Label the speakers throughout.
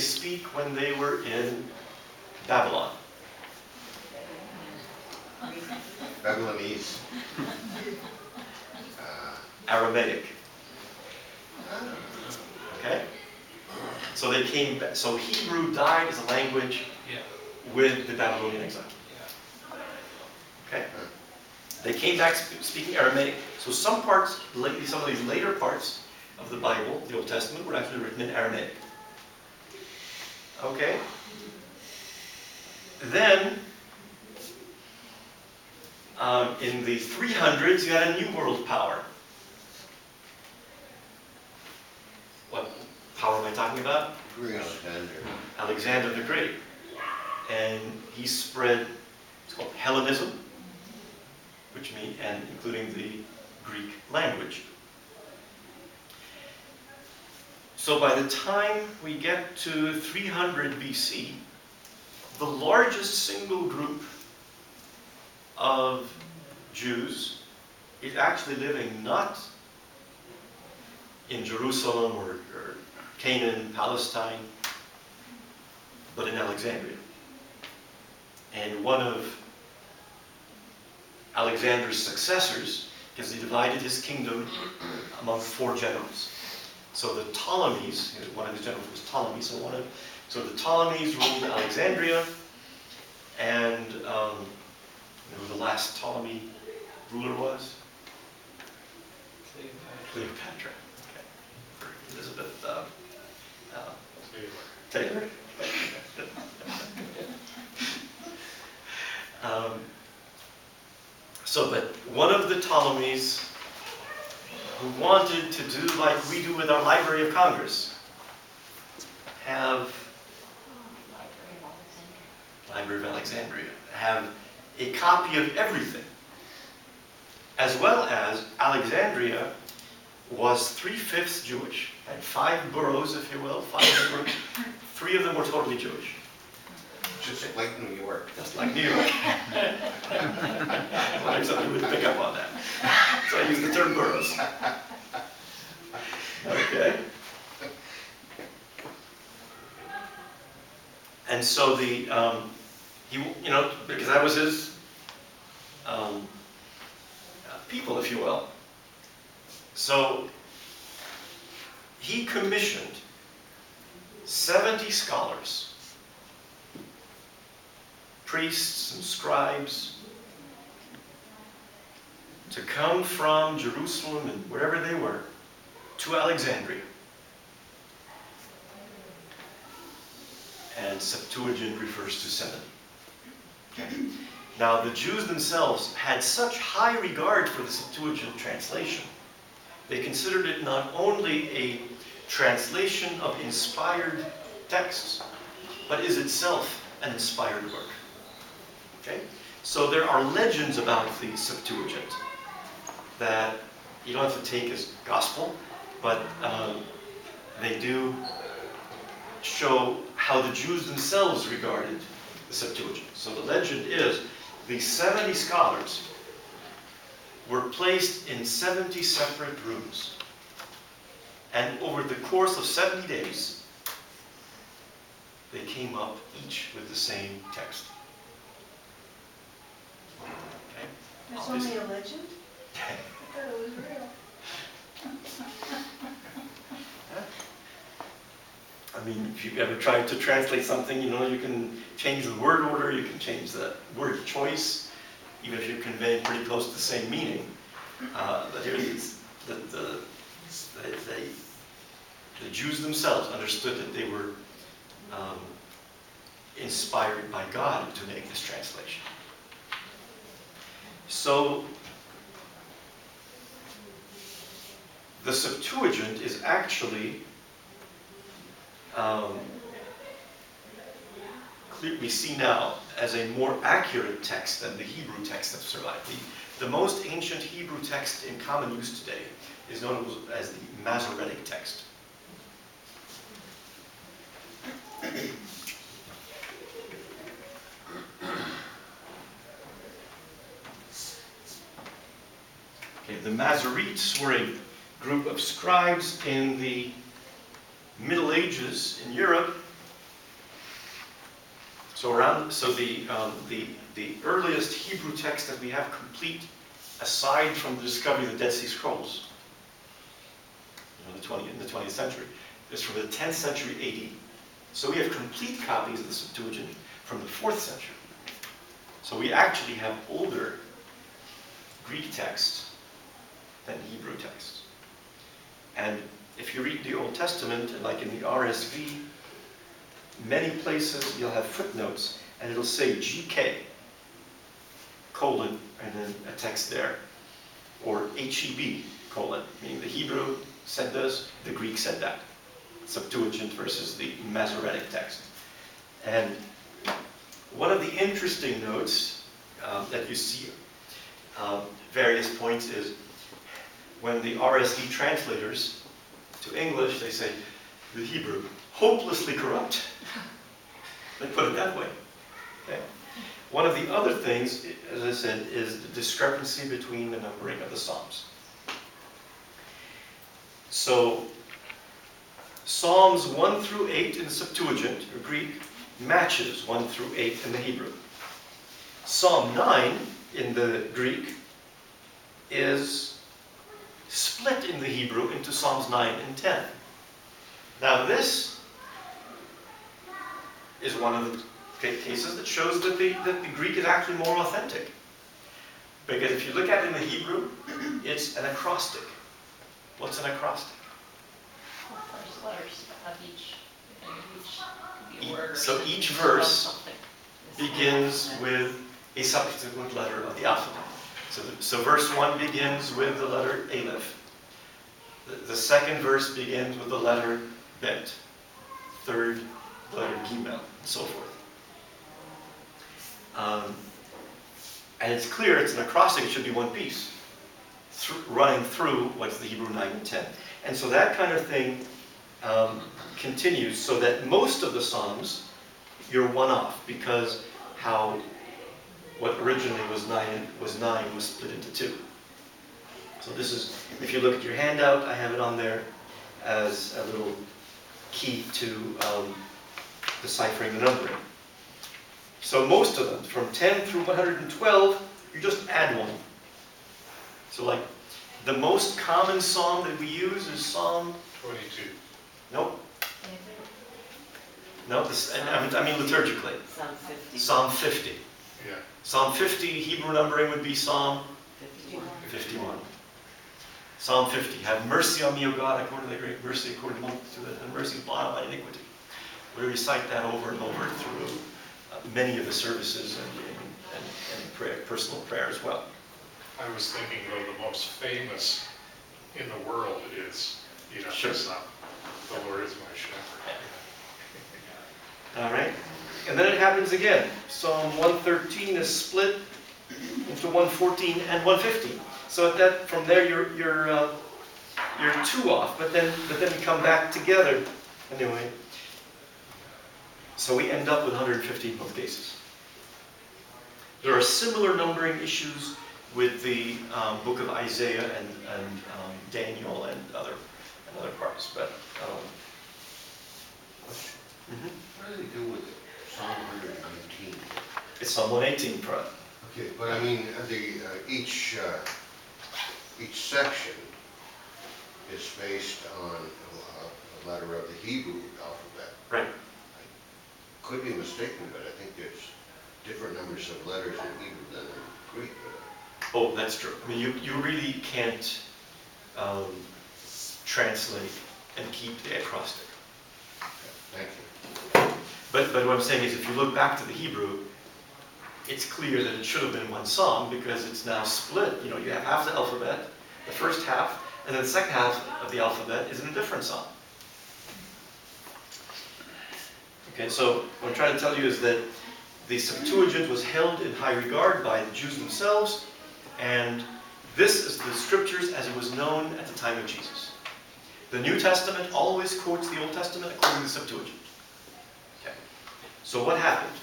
Speaker 1: speak when they were in Babylon?
Speaker 2: Babylonese.
Speaker 1: Aramaic. Okay? So they came back. So Hebrew died as a language with the Babylonian exile. Okay? They came back speaking Aramaic. So some parts, some of these later parts of the Bible, the Old Testament, were actually written in Aramaic. Okay? Then, in the 300s, you had a new world power. What power am I talking about? Alexander the Great. And he spread, it's called Hellenism, which means, and including the Greek language. So by the time we get to 300 BC, the largest single group of Jews is actually living not in Jerusalem or Canaan, Palestine, but in Alexandria. And one of Alexander's successors, because he divided his kingdom among 4 generals. So the Ptolemies, one of his generals was Ptolemy, so the Ptolemies ruled Alexandria, and you know who the last Ptolemy ruler was? Cleopatra. Okay. For Elizabeth Taylor. But one of the Ptolemies who wanted to do like we do with our Library of Congress, have Library of Alexandria, have a copy of everything, as well as Alexandria was 3/5 Jewish, had 5 boroughs, if you will, 5 boroughs. 3 of them were totally Jewish.
Speaker 2: Just like New York.
Speaker 1: Just like New York. I wanted somebody would pick up on that. So I use the term boroughs. Okay. And so the, because that was his people, if you will. So he commissioned 70 scholars, priests and scribes, to come from Jerusalem and wherever they were to Alexandria. And Septuagint refers to 70. Okay. Now the Jews themselves had such high regard for the Septuagint translation, they considered it not only a translation of inspired texts, but is itself an inspired work. Okay? So there are legends about the Septuagint that you don't have to take as gospel, but they do show how the Jews themselves regarded the Septuagint. So the legend is these 70 scholars were placed in 70 separate rooms. And over the course of 70 days, they came up each with the same text. Okay?
Speaker 3: That's only a legend? I thought it was real.
Speaker 1: I mean, if you've ever tried to translate something, you know, you can change the word order, you can change the word choice, even if you're conveying pretty close to the same meaning. But here it is. The Jews themselves understood that they were inspired by God to make this translation. So the Septuagint is actually we see now as a more accurate text than the Hebrew text that survived. The most ancient Hebrew text in common use today is known as the Masoretic text. Okay, the Masoretes were a group of scribes in the Middle Ages in Europe So the earliest Hebrew text that we have complete, aside from the discovery of the Dead Sea Scrolls, in the 20th century, is from the 10th century AD. So we have complete copies of the Septuagint from the 4th century. So we actually have older Greek texts than Hebrew texts. And if you read the Old Testament, like in the RSV, many places you'll have footnotes, and it'll say GK, colon, and then a text there. Or HEB, colon, meaning the Hebrew said this, the Greek said that. Septuagint versus the Masoretic text. And one of the interesting notes that you see various points is when the RSV translators to English, they say the Hebrew, hopelessly corrupt. They put it that way. Okay. One of the other things, as I said, is the discrepancy between the numbering of the Psalms. So, Psalms 1 through 8 in the Septuagint, or Greek, matches 1 through 8 in the Hebrew. Psalm 9 in the Greek is split in the Hebrew into Psalms 9 and 10. Now this is one of the cases that shows that the Greek is actually more authentic. Because if you look at it in the Hebrew, it's an acrostic. What's an acrostic?
Speaker 4: First letters of each could be a word or
Speaker 1: So
Speaker 4: something,
Speaker 1: each
Speaker 4: spell
Speaker 1: verse
Speaker 4: something.
Speaker 1: begins with a subsequent letter of the alphabet. So verse 1 begins with the letter Aleph. The second verse begins with the letter Bet. Third, the letter Gimel, and so forth. And it's clear it's an acrostic, it should be one piece, running through what's the Hebrew 9 and 10. And so that kind of thing continues, so that most of the Psalms, you're one off, because what originally was 9 was split into 2. So this is, if you look at your handout, I have it on there as a little key to deciphering the numbering. So most of them, from 10 through 112, you just add one. So like, the most common psalm that we use is Psalm
Speaker 5: 22.
Speaker 1: Nope. No, I mean liturgically.
Speaker 4: Psalm 50.
Speaker 1: Psalm 50.
Speaker 5: Yeah.
Speaker 1: Psalm 50, Hebrew numbering would be Psalm 51. Psalm 50. Have mercy on me, O God, according to thy great mercy, according to the multitude of thy mercy, blot out my iniquity. We recite that over and over through many of the services and prayer, personal prayer as well.
Speaker 5: I was thinking, though, the most famous in the world is,
Speaker 1: Sure.
Speaker 5: the Lord is my shepherd.
Speaker 1: All right? And then it happens again. Psalm 113 is split into 114 and 115. So from there you're 2 off, but then you come back together anyway. So we end up with 115 in both cases. There are similar numbering issues with the book of Isaiah and Daniel and other parts, but.
Speaker 2: What do they do with Psalm 119?
Speaker 1: It's Psalm 118, Fred.
Speaker 2: Okay, but I mean, each section is based on a letter of the Hebrew alphabet.
Speaker 1: Right.
Speaker 2: I could be mistaken, but I think there's different numbers of letters in Hebrew than in Greek.
Speaker 1: Oh, that's true. I mean, you really can't translate and keep the acrostic.
Speaker 2: Thank you.
Speaker 1: But what I'm saying is, if you look back to the Hebrew, it's clear that it should have been one psalm because it's now split. You have half the alphabet, the first half, and then the second half of the alphabet is in a different psalm. Okay, so what I'm trying to tell you is that the Septuagint was held in high regard by the Jews themselves, and this is the scriptures as it was known at the time of Jesus. The New Testament always quotes the Old Testament according to the Septuagint. Okay. So what happened?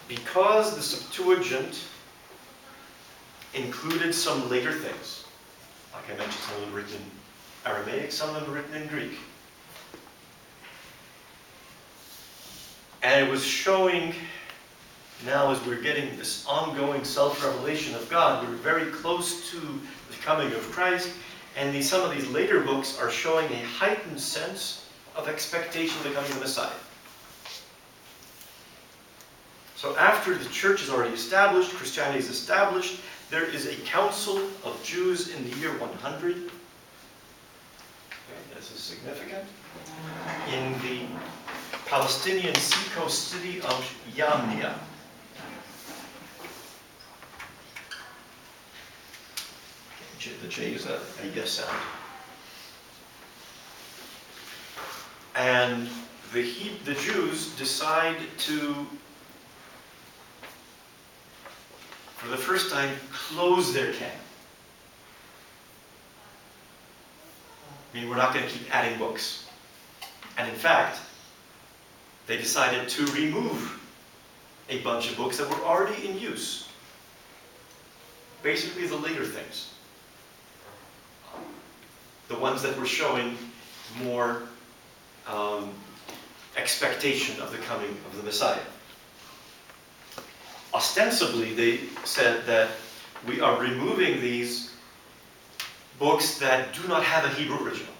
Speaker 1: Because the Septuagint included some later things, like I mentioned, some of them written in Aramaic, some of them written in Greek. And it was showing, now as we're getting this ongoing self-revelation of God, we're very close to the coming of Christ, and some of these later books are showing a heightened sense of expectation of the coming of the Messiah. So after the church is already established, Christianity is established, there is a council of Jews in the year 100. Okay, this is significant. In the Palestinian seacoast city of Yamnia. The J is a yes sound. And the Jews decide to, for the first time, close their camp. I mean, we're not going to keep adding books. And in fact, they decided to remove a bunch of books that were already in use. Basically, the later things. The ones that were showing more expectation of the coming of the Messiah. Ostensibly, they said that we are removing these books that do not have a Hebrew original.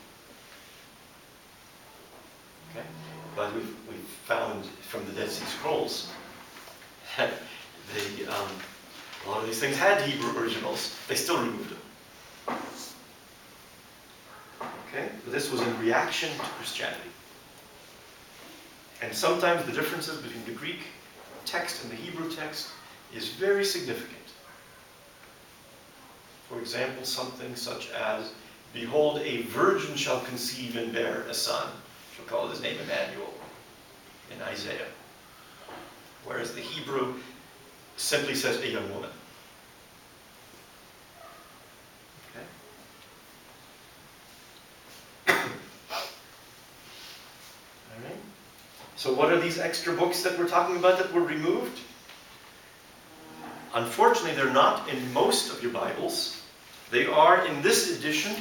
Speaker 1: Okay? But we've found from the Dead Sea Scrolls that a lot of these things had Hebrew originals. They still removed them. Okay? But this was in reaction to Christianity. And sometimes the differences between the Greek text and the Hebrew text is very significant. For example, something such as, "Behold, a virgin shall conceive and bear a son. She'll call his name Emmanuel," in Isaiah. Whereas the Hebrew simply says a young woman. Okay? All right. So what are these extra books that we're talking about that were removed? Unfortunately, they're not in most of your Bibles. They are, in this edition,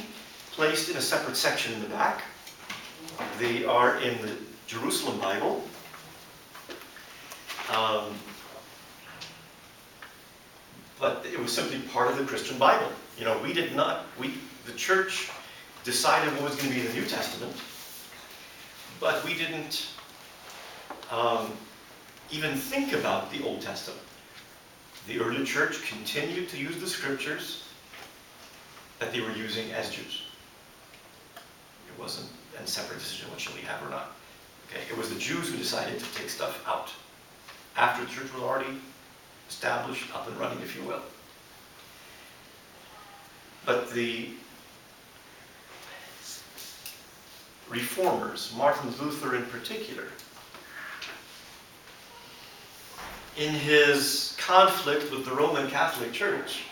Speaker 1: placed in a separate section in the back. They are in the Jerusalem Bible. But it was simply part of the Christian Bible. You know, the church decided what was going to be in the New Testament, but we didn't even think about the Old Testament. The early church continued to use the scriptures that they were using as Jews. It wasn't a separate decision, what shall we have or not. Okay, it was the Jews who decided to take stuff out after the church was already established, up and running, if you will. But the reformers, Martin Luther in particular, in his conflict with the Roman Catholic Church,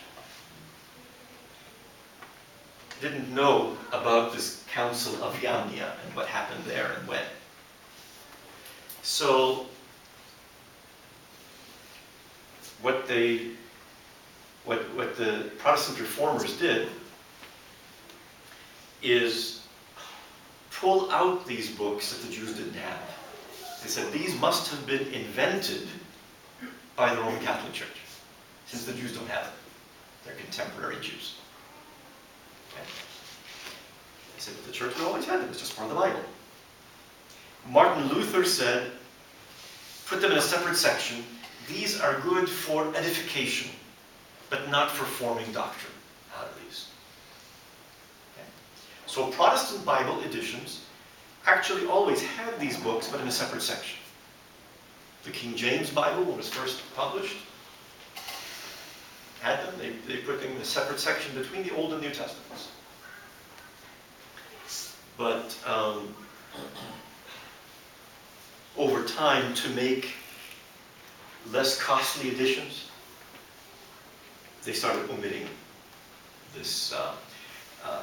Speaker 1: didn't know about this Council of Yamnia and what happened there and when. So what the Protestant reformers did is pull out these books that the Jews didn't have. They said these must have been invented by the Roman Catholic Church, since the Jews don't have them. They're contemporary Jews. Okay? They said, but the church would always have them. It's just part of the Bible. Martin Luther said, put them in a separate section. These are good for edification, but not for forming doctrine out of these. Okay? So Protestant Bible editions actually always had these books, but in a separate section. The King James Bible, when it was first published, had them. They put them in a separate section between the Old and New Testaments. But over time, to make less costly editions, they started omitting this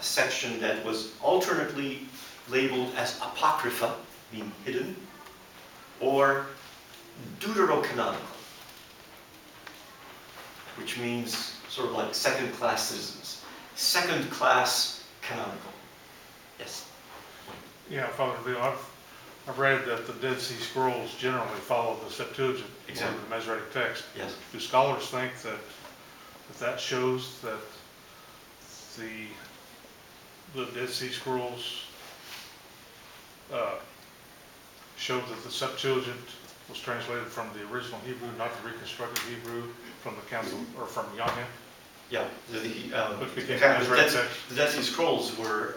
Speaker 1: section that was alternately labeled as apocrypha, meaning hidden, or deuterocanonical, which means sort of like second-class citizens. Second-class canonical. Yes?
Speaker 6: Yeah, Father Nabil, I've read that the Dead Sea Scrolls generally follow the Septuagint, or
Speaker 1: Exactly.
Speaker 6: the Masoretic text.
Speaker 1: Yes.
Speaker 6: Do scholars think that shows that the Dead Sea Scrolls showed that the Septuagint was translated from the original Hebrew, not the reconstructed Hebrew from the council, or from Yahya?
Speaker 1: Yeah,
Speaker 6: Which became
Speaker 1: the
Speaker 6: Masoretic
Speaker 1: Dead
Speaker 6: text.
Speaker 1: the Dead Sea Scrolls were